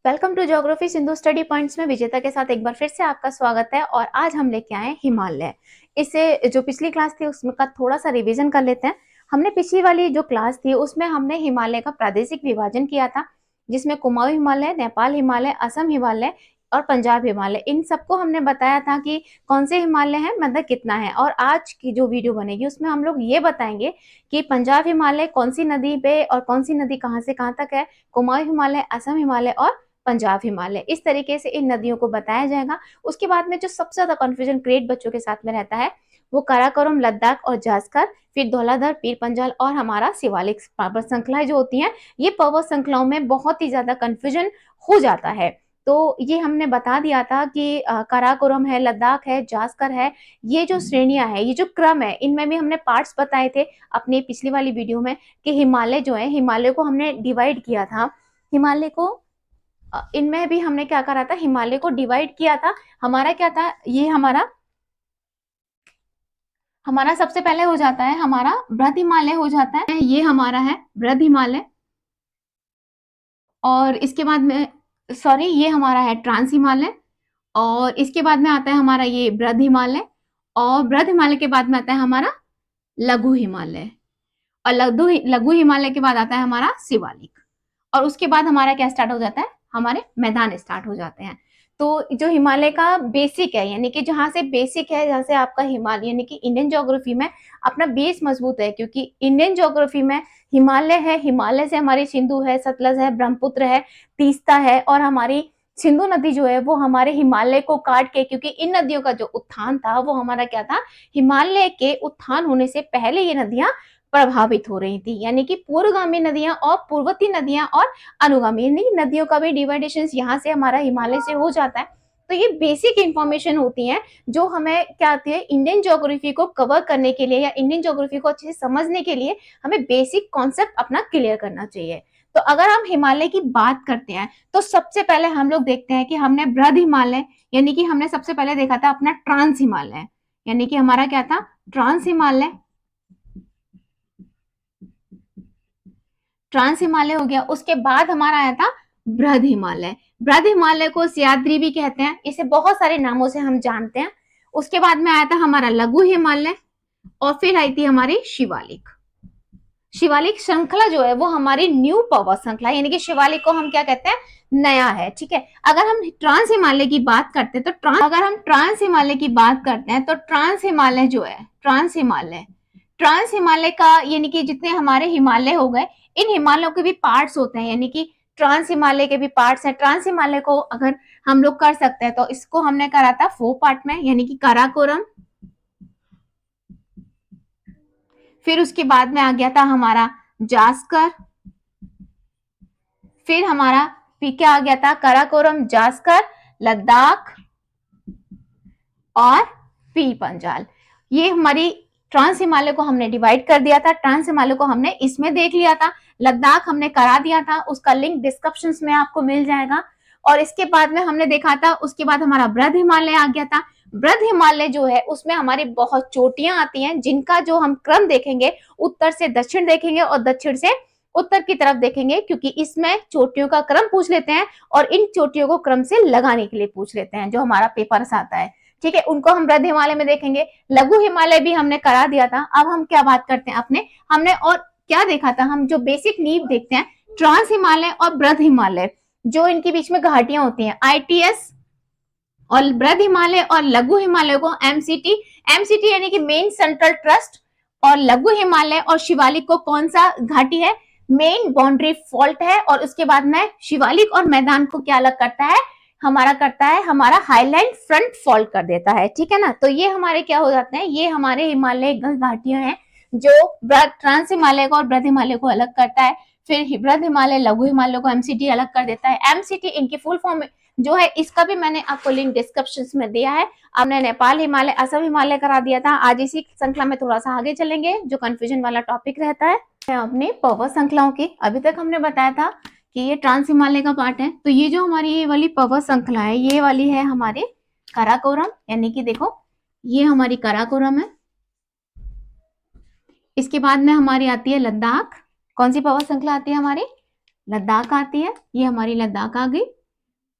Welcome to geography Sindhu study points में विजेता के साथ एक बार फिर से आपका स्वागत है। और आज हम लेके आए हिमालय। इससे जो पिछली क्लास थी उसमें का थोड़ा सा रिवीजन कर लेते हैं। हमने पिछली वाली जो क्लास थी उसमें हमने हिमालय का प्रादेशिक विभाजन किया था, जिसमें कुमाऊं हिमालय, नेपाल हिमालय, असम हिमालय और पंजाब हिमालय, इन सबको हमने बताया था कि कौन से हिमालय हैं, मतलब कितना है। और आज की जो वीडियो बनेगी उसमें हम लोग ये बताएंगे कि पंजाब हिमालय कौन सी नदी पे और कौन सी नदी कहाँ से कहाँ तक है, कुमाऊं हिमालय, असम हिमालय और पंजाब हिमालय, इस तरीके से इन नदियों को बताया जाएगा। उसके बाद में जो सबसे ज्यादा कंफ्यूजन क्रिएट बच्चों के साथ में रहता है वो काराकोरम, लद्दाख और जास्कर, फिर धौलाधर, पीर पंजाल और हमारा शिवालिक पर्वत श्रृंखलाएं जो होती हैं, ये पर्वत श्रृंखलाओं में बहुत ही ज्यादा कंफ्यूजन हो जाता है। तो ये हमने बता दिया था कि काराकोरम है, लद्दाख है, जास्कर है, ये जो श्रेणियां है, ये जो क्रम है, इनमें भी हमने पार्ट्स बताए थे अपनी पिछली वाली वीडियो में कि हिमालय जो है, हिमालय को हमने डिवाइड किया था। हिमालय को इनमें भी हमने क्या करा था, हिमालय को डिवाइड किया था। हमारा क्या था, ये हमारा सबसे पहले हो जाता है हमारा बृहद हिमालय हो जाता है, ये हमारा है बृहद हिमालय। और इसके बाद में सॉरी, ये हमारा है ट्रांस हिमालय। और इसके बाद में आता है हमारा ये बृहद हिमालय। और बृहद हिमालय के बाद में आता है हमारा लघु हिमालय। और लघु लघु हिमालय के बाद आता है हमारा शिवालिक। और उसके बाद हमारा क्या स्टार्ट हो जाता है, हमारे मैदान स्टार्ट हो जाते हैं। तो जो हिमालय का बेसिक है, यानी कि जहां से बेसिक है, जहां से आपका हिमालय यानी कि इंडियन ज्योग्राफी में अपना बेस मजबूत है, क्योंकि इंडियन ज्योग्राफी में हिमालय है, हिमालय से हमारी सिंधु है, सतलज है, ब्रह्मपुत्र है, तीस्ता है, और हमारी सिंधु नदी जो है वो हमारे हिमालय को काट के, क्योंकि इन नदियों का जो उत्थान था वो हमारा क्या था, हिमालय के उत्थान होने से पहले ये नदियां प्रभावित हो रही थी। यानी कि पूर्वगामी नदियां और पूर्ववर्ती नदियां और अनुगामी नदियों का भी डिवाइडेशन यहाँ से हमारा हिमालय से हो जाता है। तो ये बेसिक इंफॉर्मेशन होती है जो हमें क्या आती है, इंडियन ज्योग्राफी को कवर करने के लिए या इंडियन ज्योग्राफी को अच्छे से समझने के लिए हमें बेसिक कॉन्सेप्ट अपना क्लियर करना चाहिए। तो अगर हम हिमालय की बात करते हैं तो सबसे पहले हम लोग देखते हैं कि हमने बृहद हिमालय, यानी कि हमने सबसे पहले देखा था अपना ट्रांस हिमालय, यानी कि हमारा क्या था, ट्रांस हिमालय। ट्रांस हिमालय हो गया। उसके बाद हमारा आया था बृहद हिमालय। बृहद हिमालय को सह्याद्री भी कहते हैं, इसे बहुत सारे नामों से हम जानते हैं। उसके बाद में आया था हमारा लघु हिमालय, और फिर आई थी हमारी शिवालिक। शिवालिक श्रृंखला जो है वो हमारी न्यू पर्वत श्रृंखला, यानी कि शिवालिक को हम क्या कहते हैं, नया है। ठीक है, अगर हम ट्रांस हिमालय की बात करते हैं तो अगर हम ट्रांस हिमालय की बात करते हैं तो ट्रांस हिमालय जो है, ट्रांस हिमालय का यानी कि जितने हमारे हिमालय हो गए, इन हिमालयों के भी पार्ट्स होते हैं, यानी कि ट्रांस हिमालय के भी पार्ट्स हैं। ट्रांस हिमालय को अगर हम लोग कर सकते हैं तो इसको हमने करा था 4 पार्ट में, यानी कि काराकोरम, फिर उसके बाद में आ गया था हमारा जास्कर, फिर हमारा क्या आ गया था, काराकोरम, जास्कर, लद्दाख और पीर पंजाल। ये हमारी ट्रांस हिमालय को हमने डिवाइड कर दिया था। ट्रांस हिमालय को हमने इसमें देख लिया था। लद्दाख हमने करा दिया था, उसका लिंक डिस्क्रिप्शन में आपको मिल जाएगा। और इसके बाद में हमने देखा था, उसके बाद हमारा बृहद हिमालय आ गया था। बृहद हिमालय जो है उसमें हमारी बहुत चोटियां आती हैं, जिनका जो हम क्रम देखेंगे, उत्तर से दक्षिण देखेंगे और दक्षिण से उत्तर की तरफ देखेंगे, क्योंकि इसमें चोटियों का क्रम पूछ लेते हैं और इन चोटियों को क्रम से लगाने के लिए पूछ लेते हैं, जो हमारा पेपर आता है। ठीक है, उनको हम बृहद हिमालय में देखेंगे। लघु हिमालय भी हमने करा दिया था। अब हम क्या बात करते हैं अपने, हमने और क्या देखा था, हम जो बेसिक नींव देखते हैं, ट्रांस हिमालय और बृहद हिमालय, जो इनके बीच में घाटियां होती हैं, आईटीएस, और बृहद हिमालय और लघु हिमालय को एमसीटी, एमसीटी यानी कि मेन सेंट्रल ट्रस्ट, और लघु हिमालय और शिवालिक को कौन सा घाटी है, मेन बाउंड्री फॉल्ट है। और उसके बाद में शिवालिक और मैदान को क्या अलग करता है, हमारा हाईलैंड फ्रंट फॉल्ट कर देता है। ठीक है ना, तो ये हमारे क्या हो जाते हैं, ये हमारे हिमालय घाटियां हैं जो ट्रांस हिमालय को और बृहद हिमालय को अलग करता है। फिर बृहद हिमालय लघु हिमालय को एमसीटी अलग कर देता है। एमसीटी इनकी फुल फॉर्म जो है, इसका भी मैंने आपको लिंक डिस्क्रिप्शन में दिया है। आपने नेपाल हिमालय, असम हिमालय करा दिया था। आज इसी श्रृंखला में थोड़ा सा आगे चलेंगे, जो कंफ्यूजन वाला टॉपिक रहता है अपनी पर्वत श्रृंखलाओं की। अभी तक हमने बताया था कि ये ट्रांस हिमालय का पार्ट है। तो ये जो हमारी ये वाली पर्वत श्रृंखला है, ये वाली है हमारे काराकोरम, यानी कि देखो ये हमारी काराकोरम है। इसके बाद में हमारी आती है लद्दाख। कौन सी पर्वत श्रृंखला आती है हमारी, लद्दाख आती है। ये हमारी लद्दाख आ गई।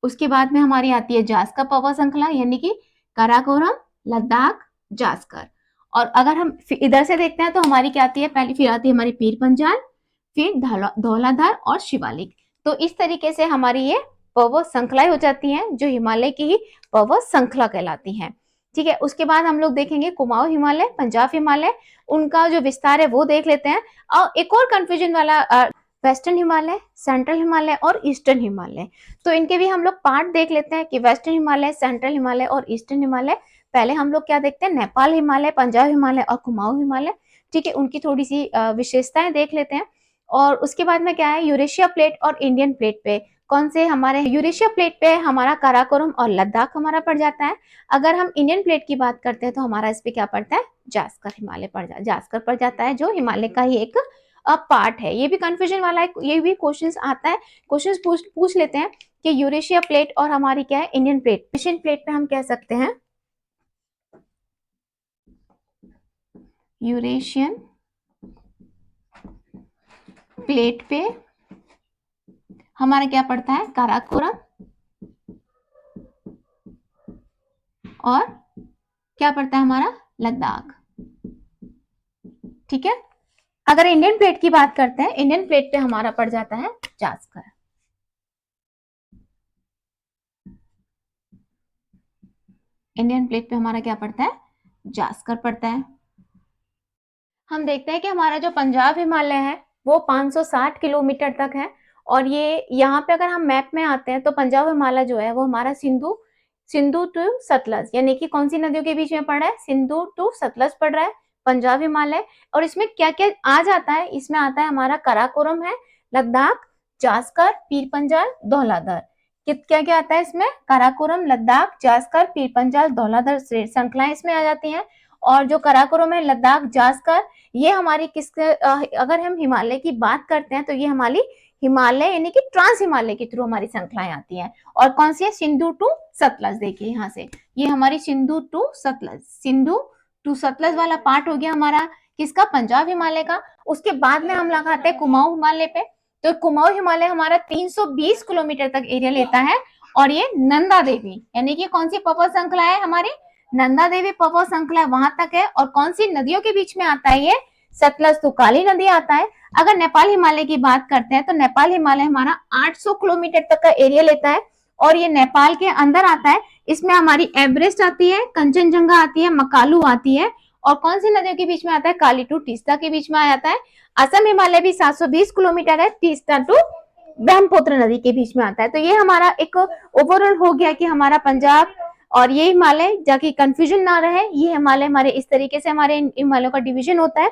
उसके बाद में हमारी आती है जास्कर पर्वत श्रृंखला, यानी कि काराकोरम, लद्दाख, जास्कर। और अगर हम इधर से देखते हैं तो हमारी क्या आती है, पहले फिर आती है हमारी पीर पंजाल, फिर धौलाधार और शिवालिक। तो इस तरीके से हमारी ये पर्वत श्रृंखलाएं हो जाती हैं जो हिमालय की ही पर्वत श्रृंखला कहलाती हैं। ठीक है, उसके बाद हम लोग देखेंगे कुमाऊं हिमालय, पंजाब हिमालय, उनका जो विस्तार है वो देख लेते हैं। और एक और कंफ्यूजन वाला वेस्टर्न हिमालय, सेंट्रल हिमालय और ईस्टर्न हिमालय, तो इनके भी हम लोग पार्ट देख लेते हैं कि वेस्टर्न हिमालय, सेंट्रल हिमालय और ईस्टर्न हिमालय। पहले हम लोग क्या देखते हैं, नेपाल हिमालय, पंजाब हिमालय और कुमाऊं हिमालय। ठीक है, उनकी थोड़ी सी विशेषताएं देख लेते हैं। और उसके बाद में क्या है, यूरेशिया प्लेट और इंडियन प्लेट पे कौन से हमारे, यूरेशिया प्लेट पे हमारा काराकोरम और लद्दाख हमारा पड़ जाता है। अगर हम इंडियन प्लेट की बात करते हैं तो हमारा इस पे क्या पड़ता है, जास्कर हिमालय जास्कर पड़ जाता है, जो हिमालय का ही एक पार्ट है। ये भी कंफ्यूजन वाला है, ये भी क्वेश्चंस आता है, क्वेश्चंस पूछ लेते हैं कि यूरेशिया प्लेट और हमारी क्या है, इंडियन प्लेट। एशियन प्लेट पे हम कह सकते हैं यूरेशियन प्लेट पे हमारा क्या पड़ता है, काराकोरम और क्या पड़ता है हमारा, लद्दाख। ठीक है, अगर इंडियन प्लेट की बात करते हैं, इंडियन प्लेट पे हमारा पड़ जाता है जास्कर। इंडियन प्लेट पे हमारा क्या पड़ता है, जास्कर पड़ता है। हम देखते हैं कि हमारा जो पंजाब हिमालय है वो 560 किलोमीटर तक है। और ये यहाँ पे अगर हम मैप में आते हैं तो पंजाब हिमालय जो है वो हमारा सिंधु टू सतलज, यानी कि कौन सी नदियों के बीच में पड़ रहा है, सिंधु टू सतलज पड़ रहा है पंजाब हिमालय। और इसमें क्या क्या आ जाता है, इसमें आता है हमारा काराकोरम है, लद्दाख, जास्कर, पीर पंजाल, धौलाधार। क्या क्या आता है इसमें, काराकोरम, लद्दाख, जास्कर, पीर पंजाल, धौलाधार श्रृंखलाएं इसमें आ जाती हैं। और जो काराकोरम है, लद्दाख, जास्कर, ये हमारी किसके, अगर हम हिमालय की बात करते हैं तो ये हमारी हिमालय यानी कि ट्रांस हिमालय के थ्रू हमारी श्रृंखलाएं आती हैं। और कौन सी है, सिंधु टू सतलज। देखिए यहाँ से ये हमारी सिंधु टू सतलज वाला पार्ट हो गया हमारा किसका, पंजाब हिमालय का। उसके बाद में हम लगाते हैं कुमाऊं हिमालय पे। तो कुमाऊं हिमालय हमारा 320 किलोमीटर तक एरिया लेता है। और ये नंदा देवी यानी कि कौन सी पर्वत श्रृंखला है हमारी, नंदा देवी पर्वत श्रृंखला वहां तक है। और कौन सी नदियों के बीच में आता है ये, सतलज तो काली नदी आता है। अगर नेपाल हिमालय की बात करते हैं तो नेपाल हिमालय हमारा 800 किलोमीटर तक का एरिया लेता है और ये नेपाल के अंदर आता है। इसमें हमारी एवरेस्ट आती है, कंचनजंगा आती है, मकालू आती है। और कौन सी नदियों के बीच में आता है, काली टू तीस्ता के बीच में आ जाता है। असम हिमालय भी 720 किलोमीटर है, तीस्ता टू ब्रह्मपुत्र नदी के बीच में आता है। तो ये हमारा एक ओवरऑल हो गया कि हमारा पंजाब और ये हिमालय, जाके कंफ्यूजन ना रहे, ये हिमालय हमारे इस तरीके से हमारे हिमालयों का डिवीजन होता है।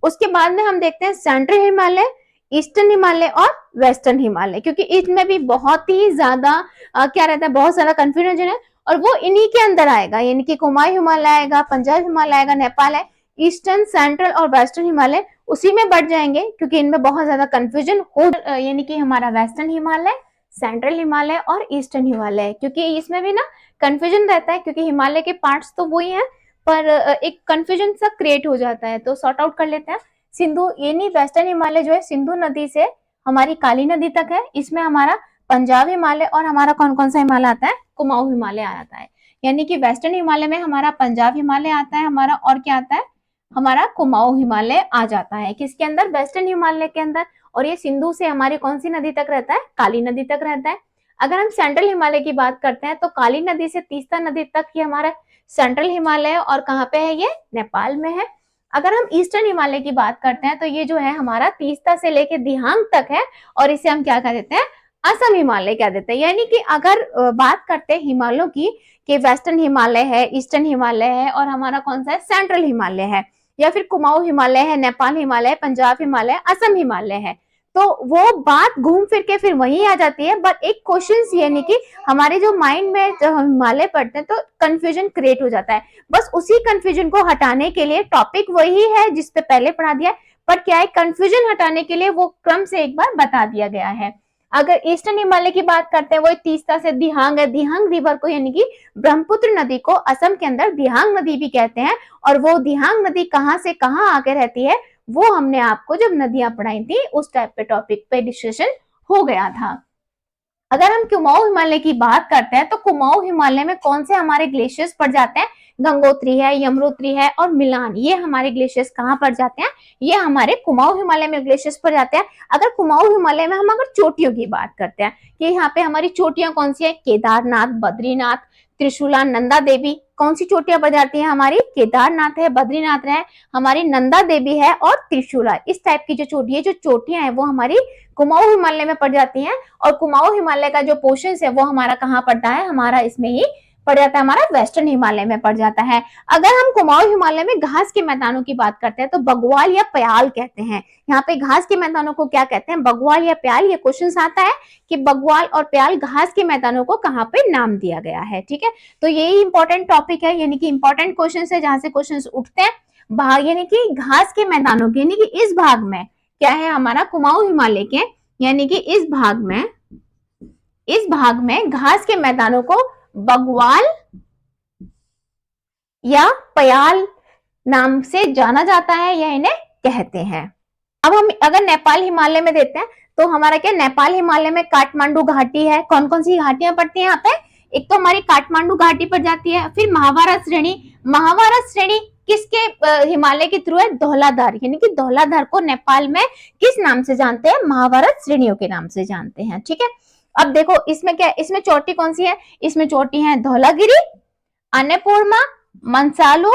उसके बाद में हम देखते हैं सेंट्रल हिमालय, ईस्टर्न हिमालय और वेस्टर्न हिमालय, क्योंकि इसमें भी बहुत ही ज्यादा क्या रहता है, बहुत सारा कंफ्यूजन है। और वो इन्हीं के अंदर आएगा, यानी कि कुमाऊं हिमालय आएगा, पंजाब हिमालय आएगा, नेपाल है, ईस्टर्न, सेंट्रल और वेस्टर्न हिमालय उसी में बढ़ जाएंगे, क्योंकि इनमें बहुत ज्यादा कंफ्यूजन हो, यानी कि हमारा वेस्टर्न हिमालय, सेंट्रल हिमालय और ईस्टर्न हिमालय, क्योंकि इसमें भी ना कंफ्यूजन रहता है, क्योंकि हिमालय के पार्ट्स तो वही हैं पर एक कंफ्यूजन सा क्रिएट हो जाता है। तो सॉर्ट आउट कर लेते हैं। सिंधु यानी वेस्टर्न हिमालय जो है सिंधु नदी से हमारी काली नदी तक है, इसमें हमारा पंजाब हिमालय और हमारा कौन कौन सा हिमालय आता है, कुमाऊं हिमालय आ जाता है। यानी कि वेस्टर्न हिमालय में हमारा पंजाब हिमालय आता है हमारा, और क्या आता है हमारा कुमाऊं हिमालय आ जाता है, किसके अंदर, वेस्टर्न हिमालय के अंदर। और ये सिंधु से हमारी कौन सी नदी तक रहता है, काली नदी तक रहता है। अगर हम सेंट्रल हिमालय की बात करते हैं तो काली नदी से तीस्ता नदी तक ये हमारा सेंट्रल हिमालय, और कहाँ पे है ये, नेपाल में है। अगर हम ईस्टर्न हिमालय की बात करते हैं तो ये जो है हमारा तीस्ता से लेके दिहांग तक है, और इसे हम क्या कह देते हैं, असम हिमालय कह देते हैं। यानी कि अगर बात करते हैं हिमालयों की, कि वेस्टर्न हिमालय है, ईस्टर्न हिमालय है और हमारा कौन सा है, सेंट्रल हिमालय है, या फिर कुमाऊं हिमालय है, नेपाल हिमालय, पंजाब हिमालय, असम हिमालय है, तो वो बात घूम फिर के फिर वहीं आ जाती है। बट एक क्वेश्चन यानी कि हमारे जो माइंड में जब हम हिमालय पढ़ते हैं तो कंफ्यूजन क्रिएट हो जाता है। बस उसी कंफ्यूजन को हटाने के लिए टॉपिक वही है जिसपे पहले पढ़ा दिया है, पर क्या है, कंफ्यूजन हटाने के लिए वो क्रम से एक बार बता दिया गया है। अगर ईस्टर्न हिमालय की बात करते हैं, वो तीस्ता से दिहांग है, दिहांग रिवर को यानी कि ब्रह्मपुत्र नदी को असम के अंदर दिहांग नदी भी कहते हैं। और वो दिहांग नदी कहाँ से कहाँ आके रहती है, वो हमने आपको जब नदियां पढ़ाई थी उस टाइप पे टॉपिक पे डिस्कशन हो गया था। अगर हम कुमाऊं हिमालय की बात करते हैं तो कुमाऊं हिमालय में कौन से हमारे ग्लेशियर्स पड़ जाते हैं? गंगोत्री है, यमुनोत्री है और मिलान, ये हमारे ग्लेशियर्स कहाँ पड़ जाते हैं? ये हमारे कुमाऊं हिमालय में ग्लेशियर्स पड़ जाते हैं। अगर कुमाऊं हिमालय में हम अगर चोटियों की बात करते हैं कि यहाँ पे हमारी चोटियां कौन सी है? केदारनाथ, बद्रीनाथ, त्रिशूला, नंदा देवी। कौन सी चोटियां पड़ जाती है हमारी? केदारनाथ है, बद्रीनाथ है, हमारी नंदा देवी है और त्रिशूला। इस टाइप की जो चोटियां है वो हमारी कुमाऊं हिमालय में पड़ जाती हैं। और कुमाऊं हिमालय का जो पोर्शन है वो हमारा कहाँ पड़ता है? हमारा इसमें ही पड़ जाता है, हमारा वेस्टर्न हिमालय में पड़ जाता है। अगर हम कुमाऊं हिमालय में घास के मैदानों की बात करते हैं तो बगवाल या प्याल कहते हैं। यहाँ पे घास के मैदानों को क्या कहते हैं? बगवाल या प्याल। ये क्वेश्चन आता है कि बगवाल और प्याल घास के मैदानों को कहाँ पे नाम दिया गया है। ठीक है, तो यही इंपॉर्टेंट टॉपिक है, यानी कि इंपॉर्टेंट क्वेश्चन है जहां से क्वेश्चन उठते हैं। भाग यानी कि घास के मैदानों के, यानी कि इस भाग में क्या है हमारा कुमाऊं हिमालय के, यानी कि इस भाग में घास के मैदानों को बगवाल या प्याल नाम से जाना जाता है या इन्हें कहते हैं। अब हम अगर नेपाल हिमालय में देते हैं तो हमारा क्या, नेपाल हिमालय में काठमांडू घाटी है। कौन कौन सी घाटियां पड़ती हैं यहाँ पे? एक तो हमारी काठमांडू घाटी पड़ जाती है, फिर महाभारत श्रेणी। महाभारत श्रेणी किसके हिमालय के थ्रू है? धौलाधार, यानी कि धौलाधार को नेपाल में किस नाम से जानते हैं? महाभारत श्रेणियों के नाम से जानते हैं। ठीक है, अब देखो इसमें क्या है, इसमें चोटी कौन सी है? इसमें चोटी है धौलागिरी, अन्नपूर्णा, मंसालू,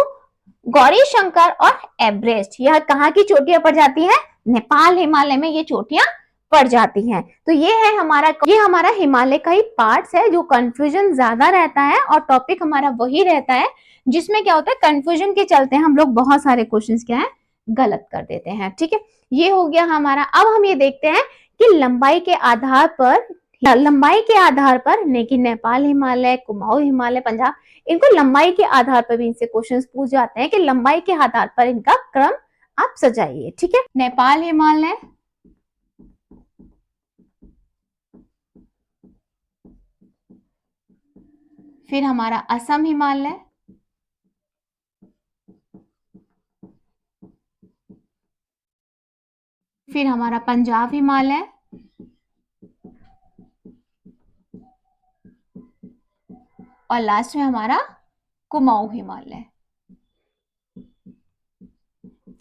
गौरी शंकर और एवरेस्ट। यह कहाँ की चोटियां पड़ जाती है? नेपाल हिमालय में ये चोटियां पड़ जाती हैं। तो ये हमारा हिमालय का ही पार्ट्स है जो कंफ्यूजन ज्यादा रहता है और टॉपिक हमारा वही रहता है जिसमें क्या होता है, कंफ्यूजन के चलते हम लोग बहुत सारे क्वेश्चंस क्या है गलत कर देते हैं। ठीक है, ये हो गया हमारा। अब हम ये देखते हैं कि लंबाई के आधार पर नहीं कि नेपाल हिमालय, कुमाऊं हिमालय, पंजाब, इनको लंबाई के आधार पर भी इनसे क्वेश्चंस पूछ जाते हैं कि लंबाई के आधार पर इनका क्रम आप सजाइए। ठीक है, नेपाल हिमालय, फिर हमारा असम हिमालय, फिर हमारा पंजाब हिमालय, और लास्ट में हमारा कुमाऊं हिमालय।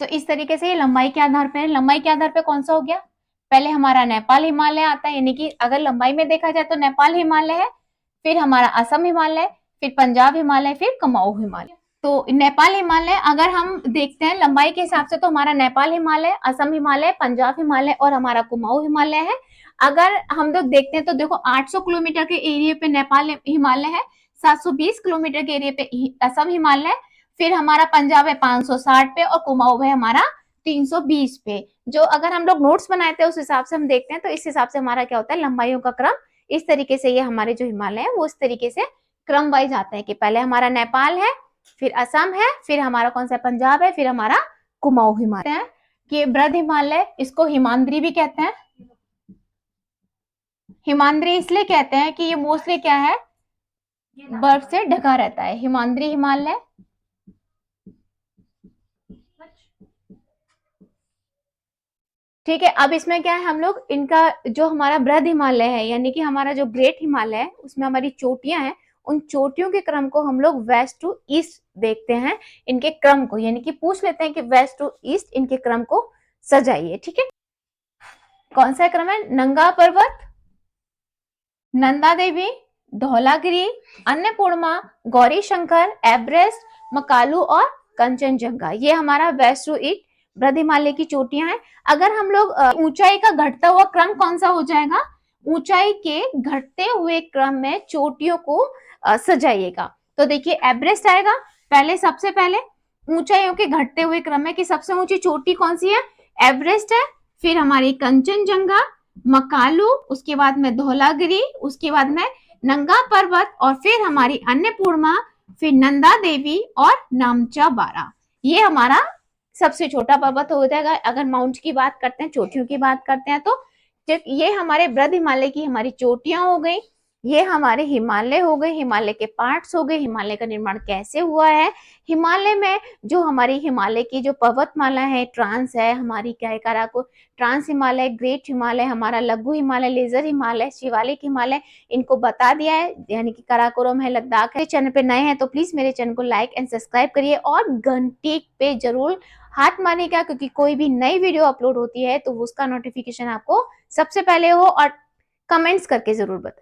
तो इस तरीके से ये लंबाई के आधार पर है। लंबाई के आधार पर कौन सा हो गया? पहले हमारा नेपाल हिमालय आता है, यानी कि अगर लंबाई में देखा जाए तो नेपाल हिमालय है, फिर हमारा असम हिमालय, फिर पंजाब हिमालय, फिर कुमाऊं हिमालय। तो नेपाल हिमालय अगर हम देखते हैं लंबाई के हिसाब से तो हमारा नेपाल हिमालय, असम हिमालय, पंजाब हिमालय और हमारा कुमाऊं हिमालय है। अगर हम लोग देखते हैं तो देखो 800 किलोमीटर के एरिया पे नेपाल हिमालय है, 720 किलोमीटर के एरिया पे असम हिमालय, फिर हमारा पंजाब है 560 पे और कुमाऊं है हमारा 320 पे। जो अगर हम लोग नोट्स बनाए थे उस हिसाब से हम देखते हैं तो इस हिसाब से हमारा क्या होता है, लंबाइयों का क्रम इस तरीके से, ये हमारे जो हिमालय है वो इस तरीके से क्रम वाइज आता है कि पहले हमारा नेपाल है, फिर असम है, फिर हमारा कौन सा पंजाब है, फिर हमारा कुमाऊं हिमालय है। कि बृहद हिमालय, इसको हिमाद्री भी कहते हैं। हिमाद्री इसलिए कहते हैं कि ये मोस्टली क्या है, बर्फ से ढका रहता है। हिमाद्री हिमालय, ठीक है। अब इसमें क्या है, हम लोग इनका जो हमारा बृहद हिमालय है यानी कि हमारा जो ग्रेट हिमालय है उसमें हमारी चोटियां हैं, उन चोटियों के क्रम को हम लोग वेस्ट टू ईस्ट देखते हैं, इनके क्रम को, यानी कि पूछ लेते हैं कि वेस्ट टू ईस्ट इनके क्रम को सजाइए। ठीक है, कौन सा क्रम है? नंगा पर्वत, नंदा देवी, धौलागिरी, अन्नपूर्णा, गौरी शंकर, एवरेस्ट, मकालू और कंचनजंगा, ये हमारा वेस्ट टू ईस्ट बृहद हिमालय की चोटियां हैं। अगर हम लोग ऊंचाई का घटता हुआ क्रम कौन सा हो जाएगा? ऊंचाई के घटते हुए क्रम में चोटियों को सजाइएगा। तो देखिए एवरेस्ट आएगा पहले, सबसे पहले ऊंचाइयों के घटते हुए क्रम में कि सबसे ऊंची चोटी कौन सी है? एवरेस्ट है, फिर हमारी कंचनजंगा, मकालू, उसके बाद में धौलागिरी, उसके बाद में नंगा पर्वत और फिर हमारी अन्नपूर्णा, फिर नंदा देवी और नामचा बारा। ये हमारा सबसे छोटा पर्वत हो जाएगा अगर माउंट की बात करते हैं, चोटियों की बात करते हैं तो। ये हमारे बृहद हिमालय की हमारी चोटियां हो गई। ये हमारे हिमालय हो गए, हिमालय के पार्ट्स हो गए, हिमालय का निर्माण कैसे हुआ है। हिमालय में जो हमारी हिमालय की जो पर्वतमाला है, ट्रांस है, हमारी क्या है, काराकोरम, ट्रांस हिमालय, ग्रेट हिमालय, हमारा लघु हिमालय, लेजर हिमालय, शिवालिक हिमालय, इनको बता दिया है, यानी कि काराकोरम है, लद्दाख है। चैनल पे नए हैं तो प्लीज मेरे चैनल को लाइक एंड सब्सक्राइब करिए और घंटी पे जरूर हाथ मारिएगा, क्योंकि कोई भी नई वीडियो अपलोड होती है तो उसका नोटिफिकेशन आपको सबसे पहले हो, और कमेंट्स करके जरूर बताइए।